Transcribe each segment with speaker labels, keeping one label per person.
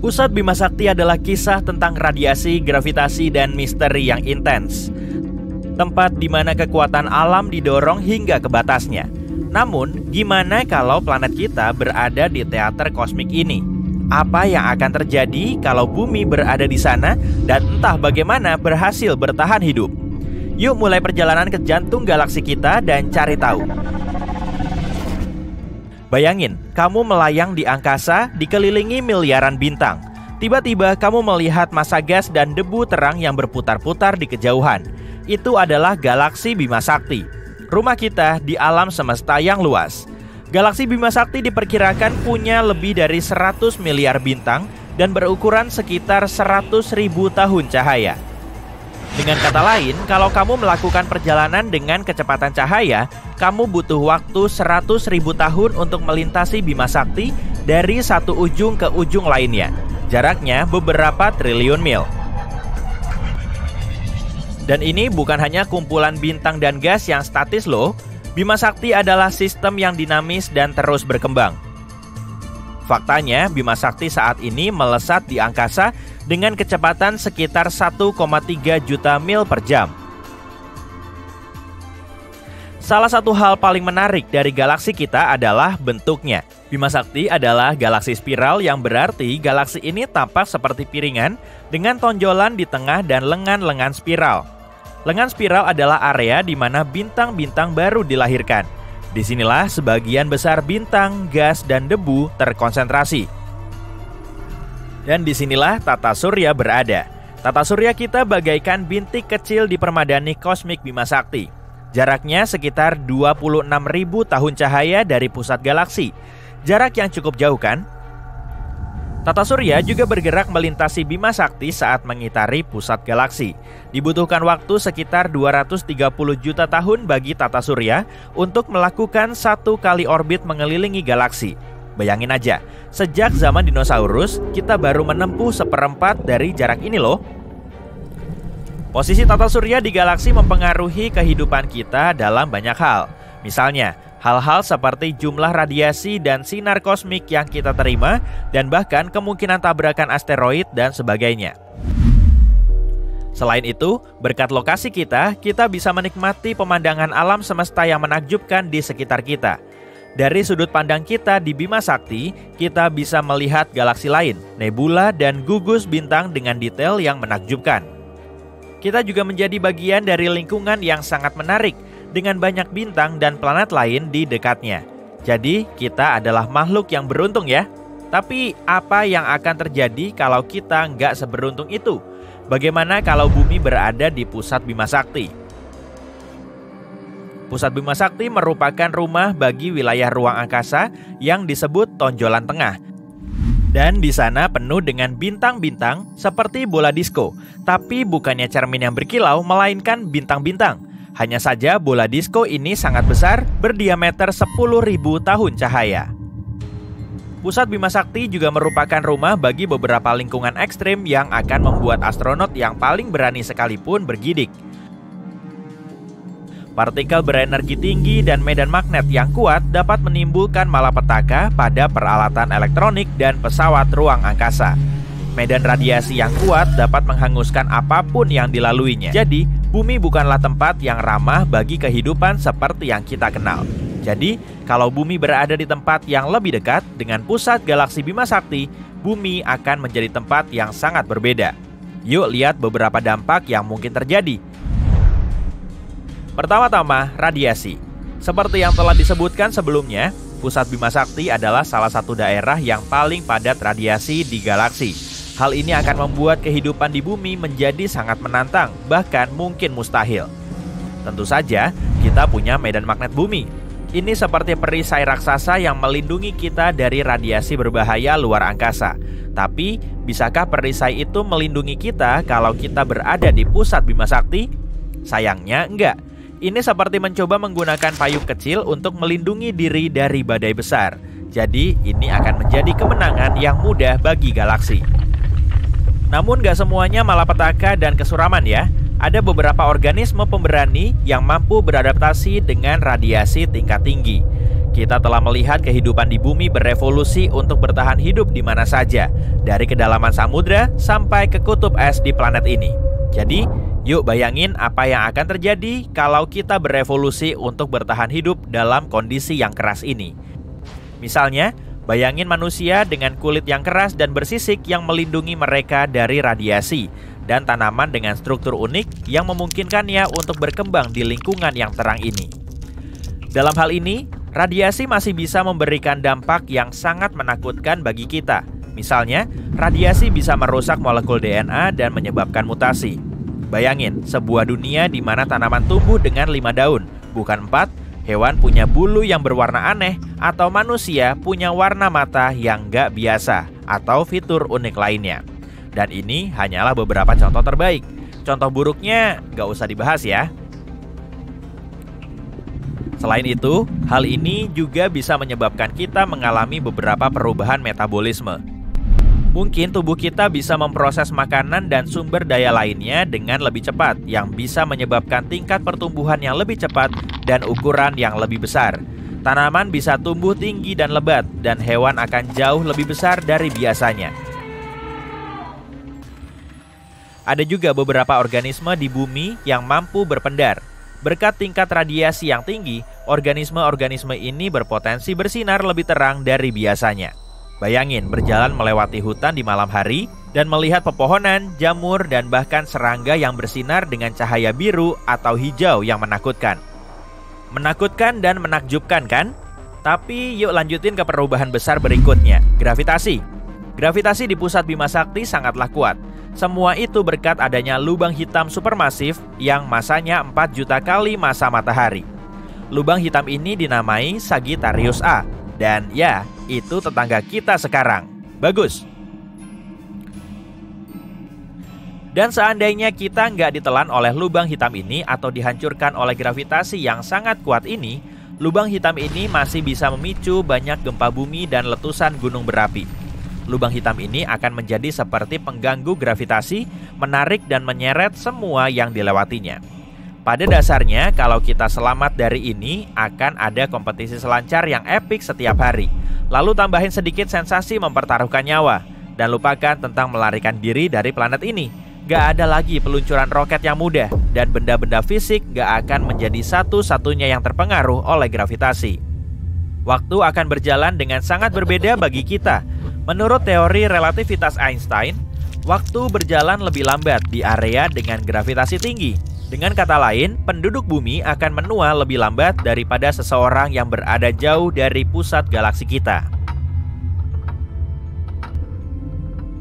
Speaker 1: Pusat Bima Sakti adalah kisah tentang radiasi, gravitasi, dan misteri yang intens. Tempat di mana kekuatan alam didorong hingga ke batasnya. Namun, gimana kalau planet kita berada di teater kosmik ini? Apa yang akan terjadi kalau bumi berada di sana dan entah bagaimana berhasil bertahan hidup? Yuk mulai perjalanan ke jantung galaksi kita dan cari tahu. Bayangin, kamu melayang di angkasa dikelilingi miliaran bintang. Tiba-tiba kamu melihat massa gas dan debu terang yang berputar-putar di kejauhan. Itu adalah galaksi Bima Sakti, rumah kita di alam semesta yang luas. Galaksi Bima Sakti diperkirakan punya lebih dari 100 miliar bintang dan berukuran sekitar 100.000 tahun cahaya. Dengan kata lain, kalau kamu melakukan perjalanan dengan kecepatan cahaya, kamu butuh waktu 100.000 tahun untuk melintasi Bima Sakti dari satu ujung ke ujung lainnya. Jaraknya beberapa triliun mil. Dan ini bukan hanya kumpulan bintang dan gas yang statis loh. Bima Sakti adalah sistem yang dinamis dan terus berkembang. Faktanya, Bima Sakti saat ini melesat di angkasa dengan kecepatan sekitar 1,3 juta mil per jam. Salah satu hal paling menarik dari galaksi kita adalah bentuknya. Bima Sakti adalah galaksi spiral yang berarti galaksi ini tampak seperti piringan dengan tonjolan di tengah dan lengan-lengan spiral. Lengan spiral adalah area di mana bintang-bintang baru dilahirkan. Disinilah sebagian besar bintang, gas, dan debu terkonsentrasi. Dan disinilah tata surya berada. Tata surya kita bagaikan bintik kecil di permadani kosmik Bima Sakti. Jaraknya sekitar 26.000 tahun cahaya dari pusat galaksi. Jarak yang cukup jauh kan? Tata surya juga bergerak melintasi Bima Sakti saat mengitari pusat galaksi. Dibutuhkan waktu sekitar 230 juta tahun bagi tata surya untuk melakukan satu kali orbit mengelilingi galaksi. Bayangin aja, sejak zaman dinosaurus, kita baru menempuh seperempat dari jarak ini loh. Posisi tata surya di galaksi mempengaruhi kehidupan kita dalam banyak hal. Misalnya, hal-hal seperti jumlah radiasi dan sinar kosmik yang kita terima, dan bahkan kemungkinan tabrakan asteroid dan sebagainya. Selain itu, berkat lokasi kita bisa menikmati pemandangan alam semesta yang menakjubkan di sekitar kita. Dari sudut pandang kita di Bima Sakti, kita bisa melihat galaksi lain, nebula, dan gugus bintang dengan detail yang menakjubkan. Kita juga menjadi bagian dari lingkungan yang sangat menarik, dengan banyak bintang dan planet lain di dekatnya. Jadi, kita adalah makhluk yang beruntung ya. Tapi, apa yang akan terjadi kalau kita nggak seberuntung itu? Bagaimana kalau bumi berada di pusat Bima Sakti? Pusat Bima Sakti merupakan rumah bagi wilayah ruang angkasa yang disebut tonjolan tengah. Dan di sana penuh dengan bintang-bintang seperti bola disko. Tapi bukannya cermin yang berkilau, melainkan bintang-bintang. Hanya saja bola disko ini sangat besar, berdiameter 10.000 tahun cahaya. Pusat Bima Sakti juga merupakan rumah bagi beberapa lingkungan ekstrim yang akan membuat astronot yang paling berani sekalipun bergidik. Partikel berenergi tinggi dan medan magnet yang kuat dapat menimbulkan malapetaka pada peralatan elektronik dan pesawat ruang angkasa. Medan radiasi yang kuat dapat menghanguskan apapun yang dilaluinya. Jadi, bumi bukanlah tempat yang ramah bagi kehidupan seperti yang kita kenal. Jadi, kalau bumi berada di tempat yang lebih dekat dengan pusat galaksi Bima Sakti, bumi akan menjadi tempat yang sangat berbeda. Yuk lihat beberapa dampak yang mungkin terjadi. Pertama-tama, radiasi. Seperti yang telah disebutkan sebelumnya, pusat Bima Sakti adalah salah satu daerah yang paling padat radiasi di galaksi. Hal ini akan membuat kehidupan di bumi menjadi sangat menantang, bahkan mungkin mustahil. Tentu saja, kita punya medan magnet bumi. Ini seperti perisai raksasa yang melindungi kita dari radiasi berbahaya luar angkasa. Tapi, bisakah perisai itu melindungi kita kalau kita berada di pusat Bima Sakti? Sayangnya enggak. Ini seperti mencoba menggunakan payung kecil untuk melindungi diri dari badai besar. Jadi, ini akan menjadi kemenangan yang mudah bagi galaksi. Namun gak semuanya malapetaka dan kesuraman ya. Ada beberapa organisme pemberani yang mampu beradaptasi dengan radiasi tingkat tinggi. Kita telah melihat kehidupan di bumi berevolusi untuk bertahan hidup di mana saja, dari kedalaman samudra sampai ke kutub es di planet ini. Jadi, yuk bayangin apa yang akan terjadi kalau kita berevolusi untuk bertahan hidup dalam kondisi yang keras ini. Misalnya, bayangin manusia dengan kulit yang keras dan bersisik yang melindungi mereka dari radiasi, dan tanaman dengan struktur unik yang memungkinkannya untuk berkembang di lingkungan yang terang ini. Dalam hal ini, radiasi masih bisa memberikan dampak yang sangat menakutkan bagi kita. Misalnya, radiasi bisa merusak molekul DNA dan menyebabkan mutasi. Bayangin, sebuah dunia di mana tanaman tumbuh dengan 5 daun, bukan 4, hewan punya bulu yang berwarna aneh, atau manusia punya warna mata yang nggak biasa, atau fitur unik lainnya. Dan ini hanyalah beberapa contoh terbaik. Contoh buruknya nggak usah dibahas ya. Selain itu, hal ini juga bisa menyebabkan kita mengalami beberapa perubahan metabolisme. Mungkin tubuh kita bisa memproses makanan dan sumber daya lainnya dengan lebih cepat, yang bisa menyebabkan tingkat pertumbuhan yang lebih cepat dan ukuran yang lebih besar. Tanaman bisa tumbuh tinggi dan lebat, dan hewan akan jauh lebih besar dari biasanya. Ada juga beberapa organisme di bumi yang mampu berpendar. Berkat tingkat radiasi yang tinggi, organisme-organisme ini berpotensi bersinar lebih terang dari biasanya. Bayangin berjalan melewati hutan di malam hari dan melihat pepohonan, jamur, dan bahkan serangga yang bersinar dengan cahaya biru atau hijau yang menakutkan. Menakutkan dan menakjubkan kan? Tapi yuk lanjutin ke perubahan besar berikutnya, gravitasi. Gravitasi di pusat Bima Sakti sangatlah kuat. Semua itu berkat adanya lubang hitam supermasif yang masanya 4 juta kali massa matahari. Lubang hitam ini dinamai Sagittarius A. Dan ya, itu tetangga kita sekarang. Bagus. Dan seandainya kita nggak ditelan oleh lubang hitam ini atau dihancurkan oleh gravitasi yang sangat kuat ini, lubang hitam ini masih bisa memicu banyak gempa bumi dan letusan gunung berapi. Lubang hitam ini akan menjadi seperti pengganggu gravitasi, menarik dan menyeret semua yang dilewatinya. Pada dasarnya, kalau kita selamat dari ini, akan ada kompetisi selancar yang epik setiap hari. Lalu tambahin sedikit sensasi mempertaruhkan nyawa, dan lupakan tentang melarikan diri dari planet ini. Gak ada lagi peluncuran roket yang mudah, dan benda-benda fisik gak akan menjadi satu-satunya yang terpengaruh oleh gravitasi. Waktu akan berjalan dengan sangat berbeda bagi kita. Menurut teori relativitas Einstein, waktu berjalan lebih lambat di area dengan gravitasi tinggi. Dengan kata lain, penduduk bumi akan menua lebih lambat daripada seseorang yang berada jauh dari pusat galaksi kita.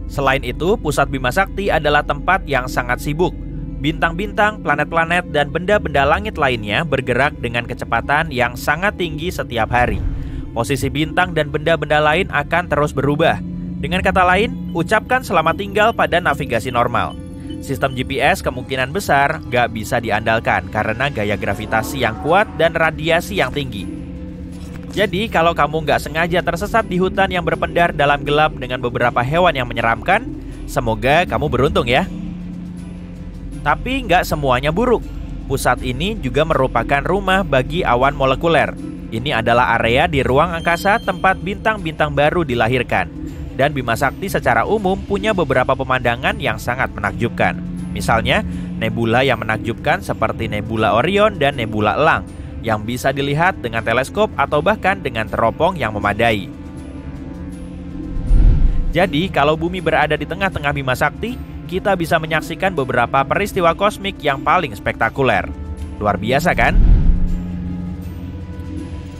Speaker 1: Selain itu, pusat Bima Sakti adalah tempat yang sangat sibuk. Bintang-bintang, planet-planet, dan benda-benda langit lainnya bergerak dengan kecepatan yang sangat tinggi setiap hari. Posisi bintang dan benda-benda lain akan terus berubah. Dengan kata lain, ucapkan selamat tinggal pada navigasi normal. Sistem GPS kemungkinan besar gak bisa diandalkan karena gaya gravitasi yang kuat dan radiasi yang tinggi. Jadi kalau kamu gak sengaja tersesat di hutan yang berpendar dalam gelap dengan beberapa hewan yang menyeramkan, semoga kamu beruntung ya. Tapi gak semuanya buruk. Pusat ini juga merupakan rumah bagi awan molekuler. Ini adalah area di ruang angkasa tempat bintang-bintang baru dilahirkan. Dan Bima Sakti secara umum punya beberapa pemandangan yang sangat menakjubkan. Misalnya, nebula yang menakjubkan seperti nebula Orion dan nebula Elang, yang bisa dilihat dengan teleskop atau bahkan dengan teropong yang memadai. Jadi, kalau bumi berada di tengah-tengah Bima Sakti, kita bisa menyaksikan beberapa peristiwa kosmik yang paling spektakuler. Luar biasa kan?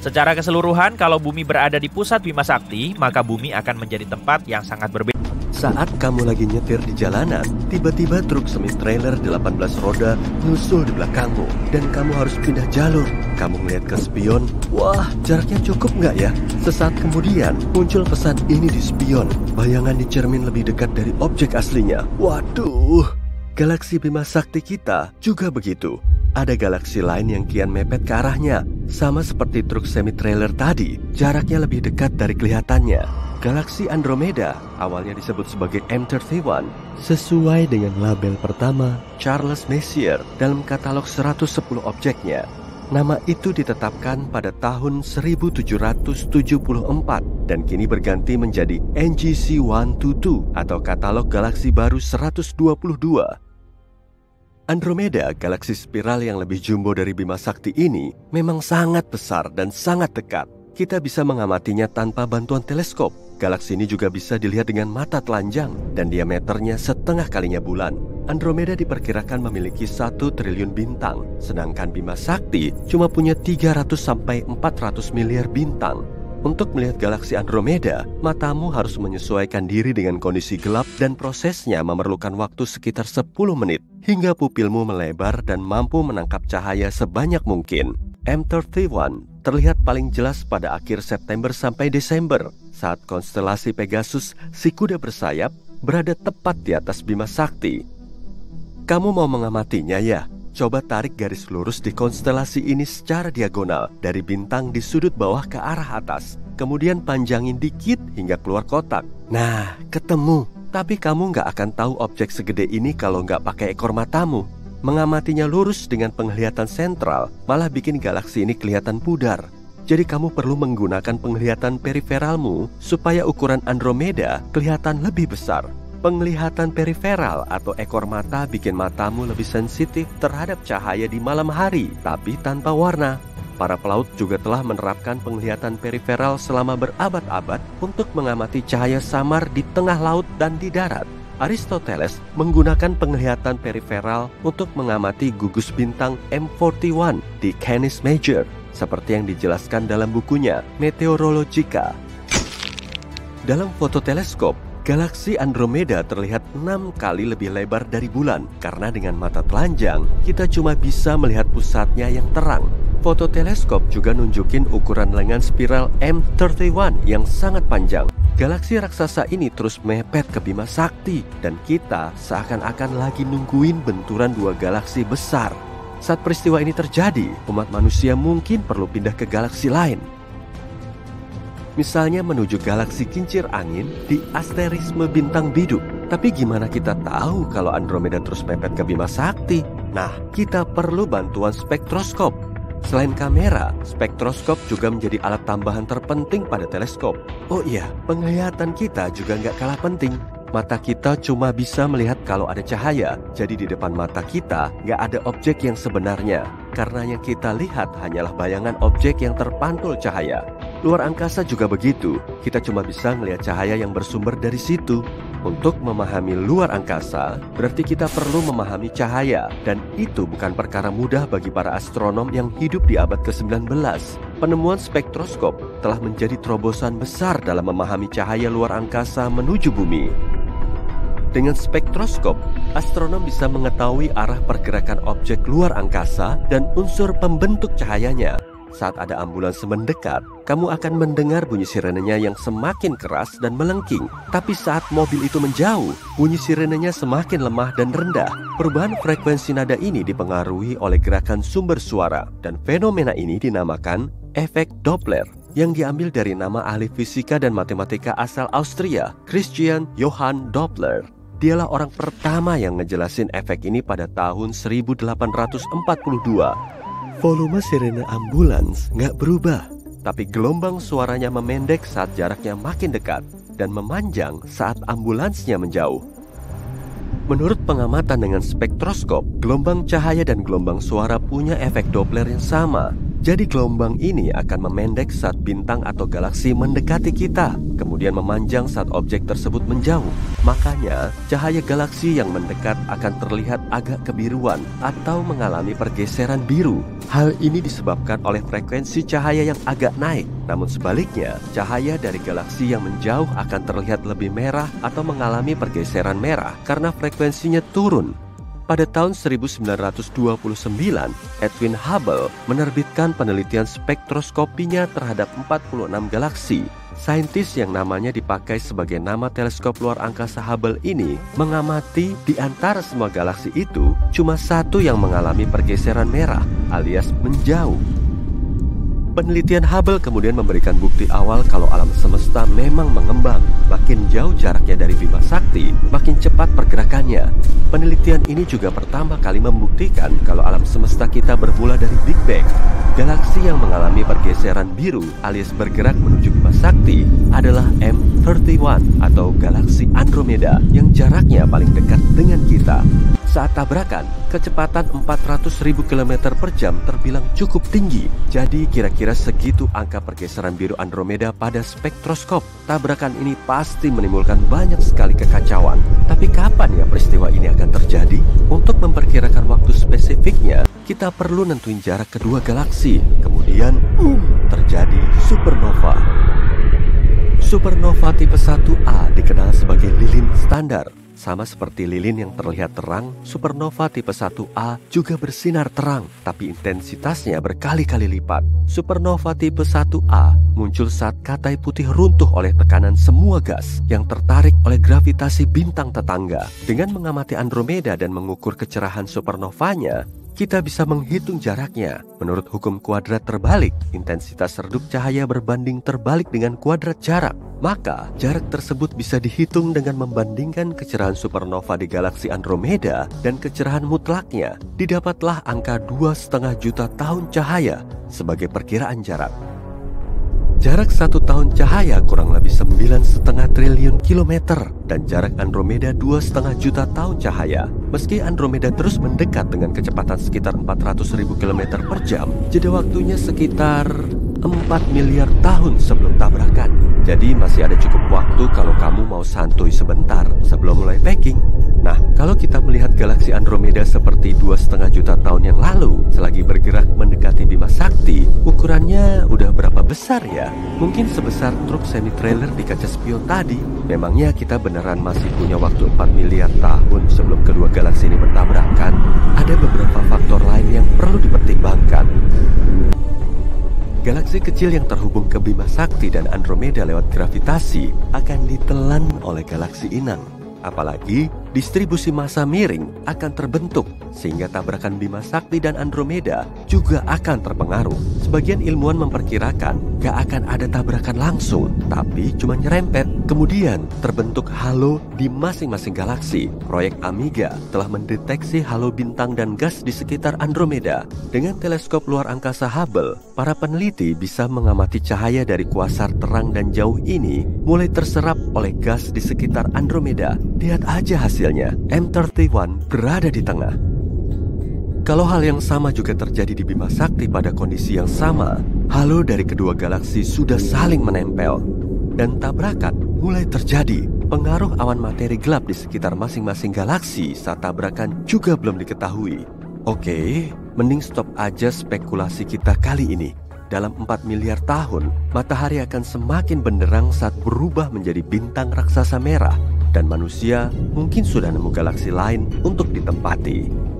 Speaker 1: Secara keseluruhan, kalau bumi berada di pusat Bima Sakti, maka bumi akan menjadi tempat yang sangat berbeda.
Speaker 2: Saat kamu lagi nyetir di jalanan, tiba-tiba truk semi-trailer 18 roda nyusul di belakangmu, dan kamu harus pindah jalur. Kamu melihat ke spion, wah, jaraknya cukup nggak ya? Sesaat kemudian, muncul pesan ini di spion. Bayangan di cermin lebih dekat dari objek aslinya. Waduh, galaksi Bima Sakti kita juga begitu. Ada galaksi lain yang kian mepet ke arahnya. Sama seperti truk semi-trailer tadi, jaraknya lebih dekat dari kelihatannya. Galaksi Andromeda, awalnya disebut sebagai M31, sesuai dengan label pertama Charles Messier dalam katalog 110 objeknya. Nama itu ditetapkan pada tahun 1774 dan kini berganti menjadi NGC 122 atau Katalog Galaksi Baru 122. Andromeda, galaksi spiral yang lebih jumbo dari Bima Sakti ini, memang sangat besar dan sangat dekat. Kita bisa mengamatinya tanpa bantuan teleskop. Galaksi ini juga bisa dilihat dengan mata telanjang dan diameternya setengah kalinya bulan. Andromeda diperkirakan memiliki 1 triliun bintang, sedangkan Bima Sakti cuma punya 300-400 miliar bintang. Untuk melihat galaksi Andromeda, matamu harus menyesuaikan diri dengan kondisi gelap dan prosesnya memerlukan waktu sekitar 10 menit hingga pupilmu melebar dan mampu menangkap cahaya sebanyak mungkin. M31 terlihat paling jelas pada akhir September sampai Desember saat konstelasi Pegasus, si kuda bersayap, berada tepat di atas Bima Sakti. Kamu mau mengamatinya ya? Coba tarik garis lurus di konstelasi ini secara diagonal dari bintang di sudut bawah ke arah atas. Kemudian panjangin dikit hingga keluar kotak. Nah, ketemu. Tapi kamu nggak akan tahu objek segede ini kalau nggak pakai ekor matamu. Mengamatinya lurus dengan penglihatan sentral malah bikin galaksi ini kelihatan pudar. Jadi kamu perlu menggunakan penglihatan periferalmu supaya ukuran Andromeda kelihatan lebih besar. Penglihatan periferal atau ekor mata bikin matamu lebih sensitif terhadap cahaya di malam hari, tapi tanpa warna. Para pelaut juga telah menerapkan penglihatan periferal selama berabad-abad untuk mengamati cahaya samar di tengah laut dan di darat. Aristoteles menggunakan penglihatan periferal untuk mengamati gugus bintang M41 di Canis Major, seperti yang dijelaskan dalam bukunya Meteorologica. Dalam foto teleskop, galaksi Andromeda terlihat 6 kali lebih lebar dari bulan karena dengan mata telanjang kita cuma bisa melihat pusatnya yang terang. Foto teleskop juga nunjukin ukuran lengan spiral M31 yang sangat panjang. Galaksi raksasa ini terus mepet ke Bima Sakti dan kita seakan-akan lagi nungguin benturan 2 galaksi besar. Saat peristiwa ini terjadi, umat manusia mungkin perlu pindah ke galaksi lain. Misalnya menuju galaksi kincir angin di asterisme bintang bidu. Tapi gimana kita tahu kalau Andromeda terus mepet ke Bima Sakti? Nah, kita perlu bantuan spektroskop. Selain kamera, spektroskop juga menjadi alat tambahan terpenting pada teleskop. Oh iya, penglihatan kita juga nggak kalah penting. Mata kita cuma bisa melihat kalau ada cahaya, jadi di depan mata kita nggak ada objek yang sebenarnya. Karena yang kita lihat hanyalah bayangan objek yang terpantul cahaya. Luar angkasa juga begitu, kita cuma bisa melihat cahaya yang bersumber dari situ. Untuk memahami luar angkasa, berarti kita perlu memahami cahaya. Dan itu bukan perkara mudah bagi para astronom yang hidup di abad ke-19. Penemuan spektroskop telah menjadi terobosan besar dalam memahami cahaya luar angkasa menuju bumi. Dengan spektroskop, astronom bisa mengetahui arah pergerakan objek luar angkasa dan unsur pembentuk cahayanya. Saat ada ambulans mendekat, kamu akan mendengar bunyi sirenenya yang semakin keras dan melengking. Tapi saat mobil itu menjauh, bunyi sirenenya semakin lemah dan rendah. Perubahan frekuensi nada ini dipengaruhi oleh gerakan sumber suara, dan fenomena ini dinamakan efek Doppler, yang diambil dari nama ahli fisika dan matematika asal Austria, Christian Johann Doppler. Dialah orang pertama yang ngejelasin efek ini pada tahun 1842. Volume sirene ambulans nggak berubah, tapi gelombang suaranya memendek saat jaraknya makin dekat dan memanjang saat ambulansnya menjauh. Menurut pengamatan dengan spektroskop, gelombang cahaya dan gelombang suara punya efek Doppler yang sama. Jadi gelombang ini akan memendek saat bintang atau galaksi mendekati kita, kemudian memanjang saat objek tersebut menjauh. Makanya, cahaya galaksi yang mendekat akan terlihat agak kebiruan atau mengalami pergeseran biru. Hal ini disebabkan oleh frekuensi cahaya yang agak naik. Namun sebaliknya, cahaya dari galaksi yang menjauh akan terlihat lebih merah atau mengalami pergeseran merah karena frekuensinya turun. Pada tahun 1929, Edwin Hubble menerbitkan penelitian spektroskopinya terhadap 46 galaksi. Saintis yang namanya dipakai sebagai nama teleskop luar angkasa Hubble ini mengamati di antara semua galaksi itu cuma satu yang mengalami pergeseran merah alias menjauh. Penelitian Hubble kemudian memberikan bukti awal kalau alam semesta memang mengembang. Makin jauh jaraknya dari Bima Sakti, makin cepat pergerakannya. Penelitian ini juga pertama kali membuktikan kalau alam semesta kita bermula dari Big Bang. Galaksi yang mengalami pergeseran biru alias bergerak menuju Bima Sakti adalah M31 atau galaksi Andromeda yang jaraknya paling dekat dengan kita. Saat tabrakan, kecepatan 400.000 km per jam terbilang cukup tinggi. Jadi kira-kira segitu angka pergeseran biru Andromeda pada spektroskop. Tabrakan ini pasti menimbulkan banyak sekali kekacauan. Tapi kapan ya peristiwa ini akan terjadi? Untuk memperkirakan waktu spesifiknya, kita perlu nentuin jarak kedua galaksi. Kemudian, terjadi supernova. Supernova tipe 1A dikenal sebagai lilin standar. Sama seperti lilin yang terlihat terang, supernova tipe 1A juga bersinar terang, tapi intensitasnya berkali-kali lipat. Supernova tipe 1A muncul saat katai putih runtuh oleh tekanan semua gas yang tertarik oleh gravitasi bintang tetangga. Dengan mengamati Andromeda dan mengukur kecerahan supernovanya, kita bisa menghitung jaraknya. Menurut hukum kuadrat terbalik, intensitas redup cahaya berbanding terbalik dengan kuadrat jarak. Maka, jarak tersebut bisa dihitung dengan membandingkan kecerahan supernova di galaksi Andromeda dan kecerahan mutlaknya. Didapatlah angka 2,5 juta tahun cahaya sebagai perkiraan jarak. Jarak 1 tahun cahaya kurang lebih 9,5 triliun kilometer dan jarak Andromeda 2,5 juta tahun cahaya. Meski Andromeda terus mendekat dengan kecepatan sekitar 400.000 km per jam, jeda waktunya sekitar 4 miliar tahun sebelum tabrakan. Jadi masih ada cukup waktu kalau kamu mau santuy sebentar sebelum mulai packing. Nah, kalau kita melihat galaksi Andromeda seperti 2,5 juta tahun yang lalu, selagi bergerak mendekati Bima Sakti, ukurannya udah berapa besar ya? Mungkin sebesar truk semi-trailer di kaca spion tadi. Memangnya kita beneran masih punya waktu 4 miliar tahun sebelum kedua galaksi ini bertabrakan? Ada beberapa faktor lain yang perlu dipertimbangkan. Galaksi kecil yang terhubung ke Bima Sakti dan Andromeda lewat gravitasi akan ditelan oleh galaksi inang. Apalagi distribusi massa miring akan terbentuk sehingga tabrakan Bima Sakti dan Andromeda juga akan terpengaruh. Sebagian ilmuwan memperkirakan gak akan ada tabrakan langsung, tapi cuma nyerempet. Kemudian terbentuk halo di masing-masing galaksi. Proyek Amiga telah mendeteksi halo bintang dan gas di sekitar Andromeda. Dengan teleskop luar angkasa Hubble, para peneliti bisa mengamati cahaya dari kuasar terang dan jauh ini mulai terserap oleh gas di sekitar Andromeda. Lihat aja hasilnya, M31 berada di tengah. Kalau hal yang sama juga terjadi di Bima Sakti pada kondisi yang sama, halo dari kedua galaksi sudah saling menempel. Dan tabrakan mulai terjadi. Pengaruh awan materi gelap di sekitar masing-masing galaksi saat tabrakan juga belum diketahui. Oke, mending stop aja spekulasi kita kali ini. Dalam 4 miliar tahun, matahari akan semakin benderang saat berubah menjadi bintang raksasa merah. Dan manusia mungkin sudah nemu galaksi lain untuk ditempati.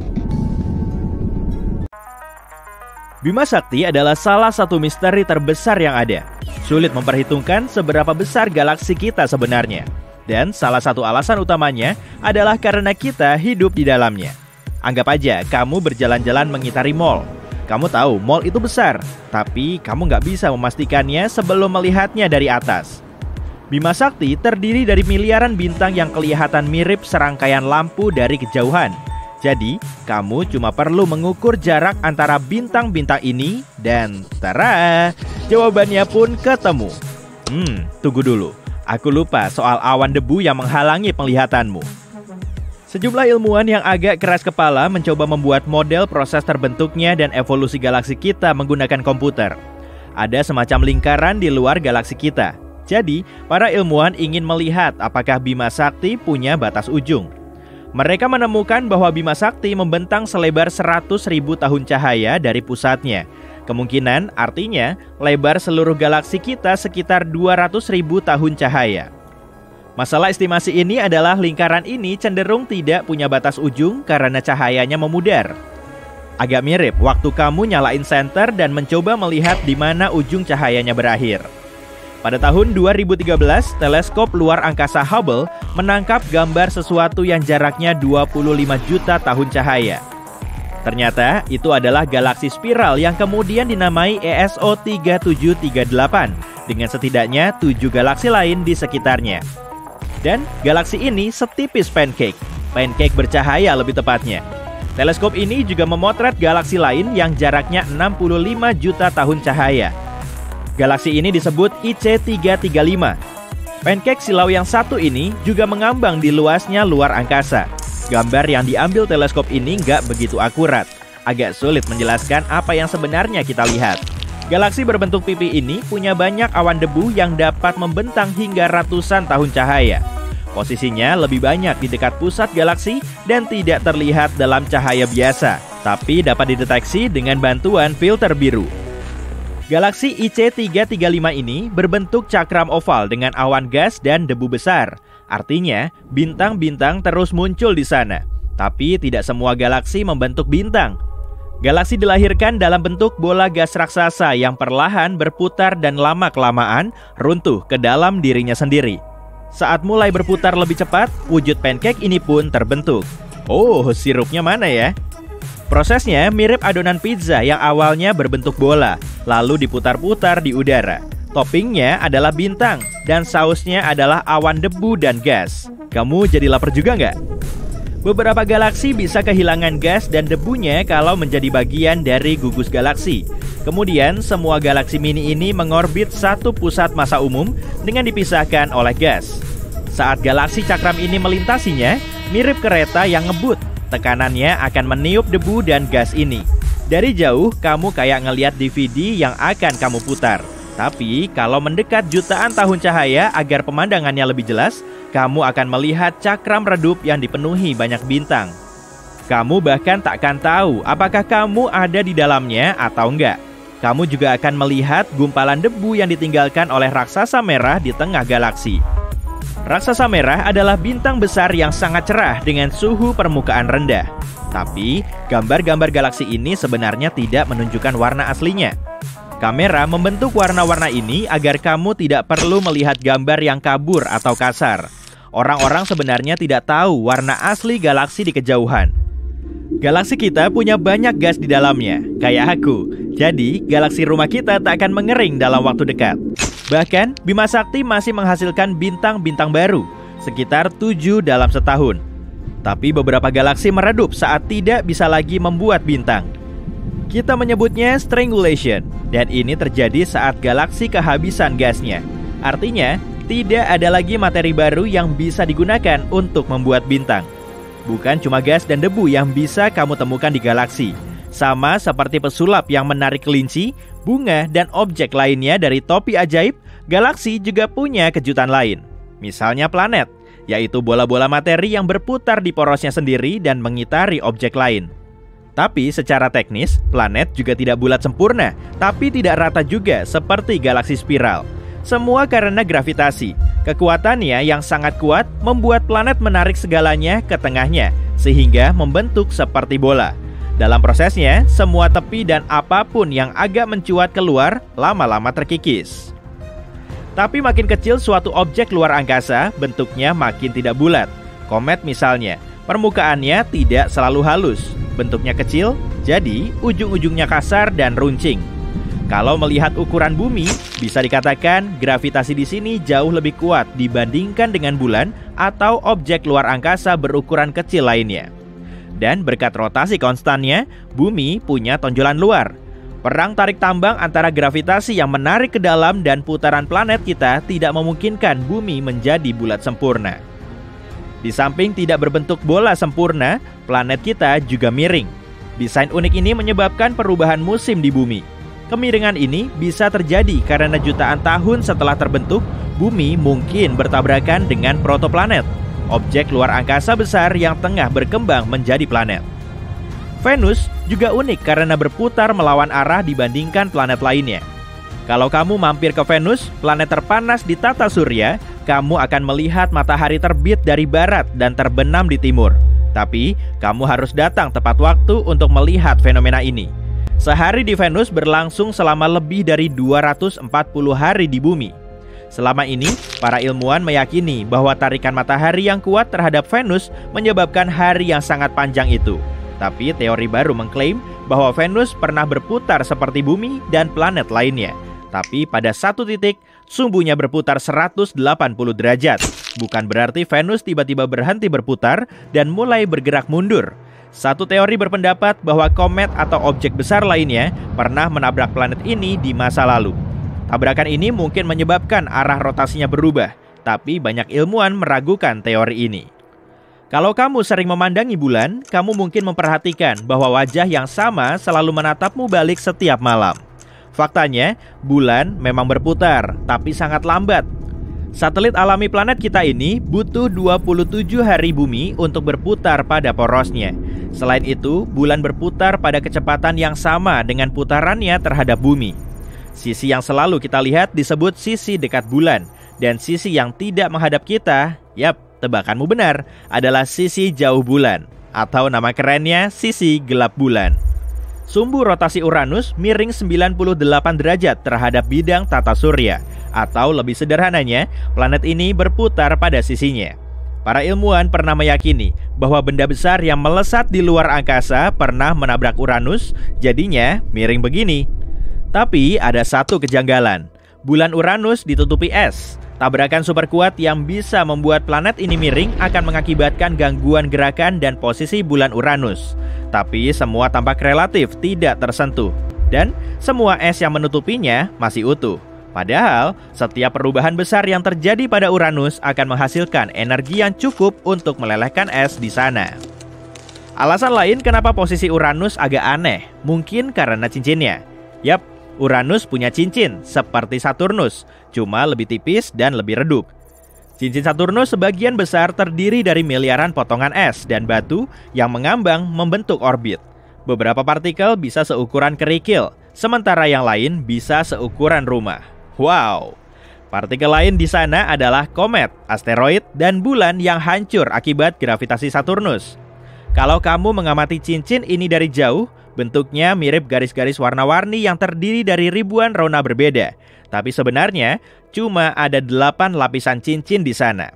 Speaker 1: Bima Sakti adalah salah satu misteri terbesar yang ada. Sulit memperhitungkan seberapa besar galaksi kita sebenarnya. Dan salah satu alasan utamanya adalah karena kita hidup di dalamnya. Anggap aja kamu berjalan-jalan mengitari mall. Kamu tahu mall itu besar, tapi kamu nggak bisa memastikannya sebelum melihatnya dari atas. Bima Sakti terdiri dari miliaran bintang yang kelihatan mirip serangkaian lampu dari kejauhan. Jadi, kamu cuma perlu mengukur jarak antara bintang-bintang ini dan tara, jawabannya pun ketemu. Tunggu dulu. Aku lupa soal awan debu yang menghalangi penglihatanmu. Sejumlah ilmuwan yang agak keras kepala mencoba membuat model proses terbentuknya dan evolusi galaksi kita menggunakan komputer. Ada semacam lingkaran di luar galaksi kita. Jadi, para ilmuwan ingin melihat apakah Bima Sakti punya batas ujung. Mereka menemukan bahwa Bima Sakti membentang selebar 100.000 tahun cahaya dari pusatnya. Kemungkinan artinya lebar seluruh galaksi kita sekitar 200.000 tahun cahaya. Masalah estimasi ini adalah lingkaran ini cenderung tidak punya batas ujung karena cahayanya memudar. Agak mirip waktu kamu nyalain senter dan mencoba melihat di mana ujung cahayanya berakhir. Pada tahun 2013, teleskop luar angkasa Hubble menangkap gambar sesuatu yang jaraknya 25 juta tahun cahaya. Ternyata itu adalah galaksi spiral yang kemudian dinamai ESO 3738 dengan setidaknya 7 galaksi lain di sekitarnya. Dan galaksi ini setipis pancake bercahaya lebih tepatnya. Teleskop ini juga memotret galaksi lain yang jaraknya 65 juta tahun cahaya. Galaksi ini disebut IC 335. Pancake silau yang satu ini juga mengambang di luasnya luar angkasa. Gambar yang diambil teleskop ini nggak begitu akurat. Agak sulit menjelaskan apa yang sebenarnya kita lihat. Galaksi berbentuk pipi ini punya banyak awan debu yang dapat membentang hingga ratusan tahun cahaya. Posisinya lebih banyak di dekat pusat galaksi dan tidak terlihat dalam cahaya biasa, tapi dapat dideteksi dengan bantuan filter biru. Galaksi IC 335 ini berbentuk cakram oval dengan awan gas dan debu besar. Artinya, bintang-bintang terus muncul di sana. Tapi tidak semua galaksi membentuk bintang. Galaksi dilahirkan dalam bentuk bola gas raksasa yang perlahan berputar dan lama-kelamaan runtuh ke dalam dirinya sendiri. Saat mulai berputar lebih cepat, wujud pancake ini pun terbentuk. Oh, sirupnya mana ya? Prosesnya mirip adonan pizza yang awalnya berbentuk bola, lalu diputar-putar di udara. Toppingnya adalah bintang, dan sausnya adalah awan debu dan gas. Kamu jadi lapar juga nggak? Beberapa galaksi bisa kehilangan gas dan debunya kalau menjadi bagian dari gugus galaksi. Kemudian, semua galaksi mini ini mengorbit satu pusat massa umum dengan dipisahkan oleh gas. Saat galaksi cakram ini melintasinya, mirip kereta yang ngebut. Tekanannya akan meniup debu dan gas ini. Dari jauh, kamu kayak ngelihat DVD yang akan kamu putar. Tapi, kalau mendekat jutaan tahun cahaya agar pemandangannya lebih jelas, kamu akan melihat cakram redup yang dipenuhi banyak bintang. Kamu bahkan takkan tahu apakah kamu ada di dalamnya atau enggak. Kamu juga akan melihat gumpalan debu yang ditinggalkan oleh raksasa merah di tengah galaksi. Raksasa merah adalah bintang besar yang sangat cerah dengan suhu permukaan rendah. Tapi, gambar-gambar galaksi ini sebenarnya tidak menunjukkan warna aslinya. Kamera membentuk warna-warna ini agar kamu tidak perlu melihat gambar yang kabur atau kasar. Orang-orang sebenarnya tidak tahu warna asli galaksi di kejauhan. Galaksi kita punya banyak gas di dalamnya, kayak aku. Jadi, galaksi rumah kita tak akan mengering dalam waktu dekat. Bahkan, Bima Sakti masih menghasilkan bintang-bintang baru, sekitar 7 dalam setahun. Tapi beberapa galaksi meredup saat tidak bisa lagi membuat bintang. Kita menyebutnya strangulation, dan ini terjadi saat galaksi kehabisan gasnya. Artinya, tidak ada lagi materi baru yang bisa digunakan untuk membuat bintang. Bukan cuma gas dan debu yang bisa kamu temukan di galaksi. Sama seperti pesulap yang menarik kelinci, bunga, dan objek lainnya dari topi ajaib, galaksi juga punya kejutan lain. Misalnya planet, yaitu bola-bola materi yang berputar di porosnya sendiri dan mengitari objek lain. Tapi secara teknis, planet juga tidak bulat sempurna, tapi tidak rata juga seperti galaksi spiral. Semua karena gravitasi. Kekuatannya yang sangat kuat membuat planet menarik segalanya ke tengahnya, sehingga membentuk seperti bola. Dalam prosesnya, semua tepi dan apapun yang agak mencuat keluar lama-lama terkikis. Tapi makin kecil suatu objek luar angkasa, bentuknya makin tidak bulat. Komet misalnya, permukaannya tidak selalu halus. Bentuknya kecil, jadi ujung-ujungnya kasar dan runcing. Kalau melihat ukuran bumi, bisa dikatakan gravitasi di sini jauh lebih kuat dibandingkan dengan bulan atau objek luar angkasa berukuran kecil lainnya. Dan berkat rotasi konstannya, bumi punya tonjolan luar. Perang tarik tambang antara gravitasi yang menarik ke dalam dan putaran planet kita tidak memungkinkan bumi menjadi bulat sempurna. Di samping tidak berbentuk bola sempurna, planet kita juga miring. Desain unik ini menyebabkan perubahan musim di bumi. Kemiringan ini bisa terjadi karena jutaan tahun setelah terbentuk, bumi mungkin bertabrakan dengan protoplanet, objek luar angkasa besar yang tengah berkembang menjadi planet. Venus juga unik karena berputar melawan arah dibandingkan planet lainnya. Kalau kamu mampir ke Venus, planet terpanas di tata surya, kamu akan melihat matahari terbit dari barat dan terbenam di timur. Tapi, kamu harus datang tepat waktu untuk melihat fenomena ini. Sehari di Venus berlangsung selama lebih dari 240 hari di bumi. Selama ini, para ilmuwan meyakini bahwa tarikan matahari yang kuat terhadap Venus menyebabkan hari yang sangat panjang itu. Tapi teori baru mengklaim bahwa Venus pernah berputar seperti bumi dan planet lainnya. Tapi pada satu titik, sumbunya berputar 180 derajat. Bukan berarti Venus tiba-tiba berhenti berputar dan mulai bergerak mundur. Satu teori berpendapat bahwa komet atau objek besar lainnya pernah menabrak planet ini di masa lalu. Tabrakan ini mungkin menyebabkan arah rotasinya berubah, tapi banyak ilmuwan meragukan teori ini. Kalau kamu sering memandangi bulan, kamu mungkin memperhatikan bahwa wajah yang sama selalu menatapmu balik setiap malam. Faktanya, bulan memang berputar, tapi sangat lambat. Satelit alami planet kita ini butuh 27 hari bumi untuk berputar pada porosnya. Selain itu, bulan berputar pada kecepatan yang sama dengan putarannya terhadap bumi. Sisi yang selalu kita lihat disebut sisi dekat bulan, dan sisi yang tidak menghadap kita, tebakanmu benar, adalah sisi jauh bulan, atau nama kerennya sisi gelap bulan. Sumbu rotasi Uranus miring 98 derajat terhadap bidang tata surya, atau lebih sederhananya, planet ini berputar pada sisinya. Para ilmuwan pernah meyakini bahwa benda besar yang melesat di luar angkasa pernah menabrak Uranus, jadinya miring begini. Tapi ada satu kejanggalan, bulan Uranus ditutupi es. Tabrakan super kuat yang bisa membuat planet ini miring akan mengakibatkan gangguan gerakan dan posisi bulan Uranus. Tapi semua tampak relatif tidak tersentuh, dan semua es yang menutupinya masih utuh. Padahal, setiap perubahan besar yang terjadi pada Uranus akan menghasilkan energi yang cukup untuk melelehkan es di sana. Alasan lain kenapa posisi Uranus agak aneh, mungkin karena cincinnya. Uranus punya cincin seperti Saturnus, cuma lebih tipis dan lebih redup. Cincin Saturnus sebagian besar terdiri dari miliaran potongan es dan batu yang mengambang membentuk orbit. Beberapa partikel bisa seukuran kerikil, sementara yang lain bisa seukuran rumah. Wow! Partikel lain di sana adalah komet, asteroid, dan bulan yang hancur akibat gravitasi Saturnus. Kalau kamu mengamati cincin ini dari jauh, bentuknya mirip garis-garis warna-warni yang terdiri dari ribuan rona berbeda. Tapi sebenarnya cuma ada 8 lapisan cincin di sana.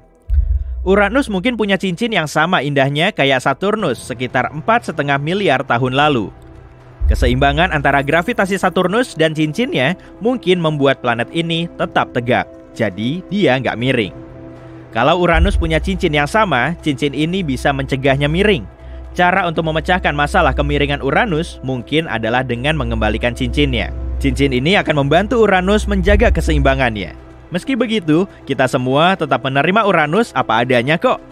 Speaker 1: Uranus mungkin punya cincin yang sama indahnya kayak Saturnus sekitar 4,5 miliar tahun lalu. Keseimbangan antara gravitasi Saturnus dan cincinnya mungkin membuat planet ini tetap tegak. Jadi dia nggak miring. Kalau Uranus punya cincin yang sama, cincin ini bisa mencegahnya miring. Cara untuk memecahkan masalah kemiringan Uranus mungkin adalah dengan mengembalikan cincinnya. Cincin ini akan membantu Uranus menjaga keseimbangannya. Meski begitu, kita semua tetap menerima Uranus apa adanya kok.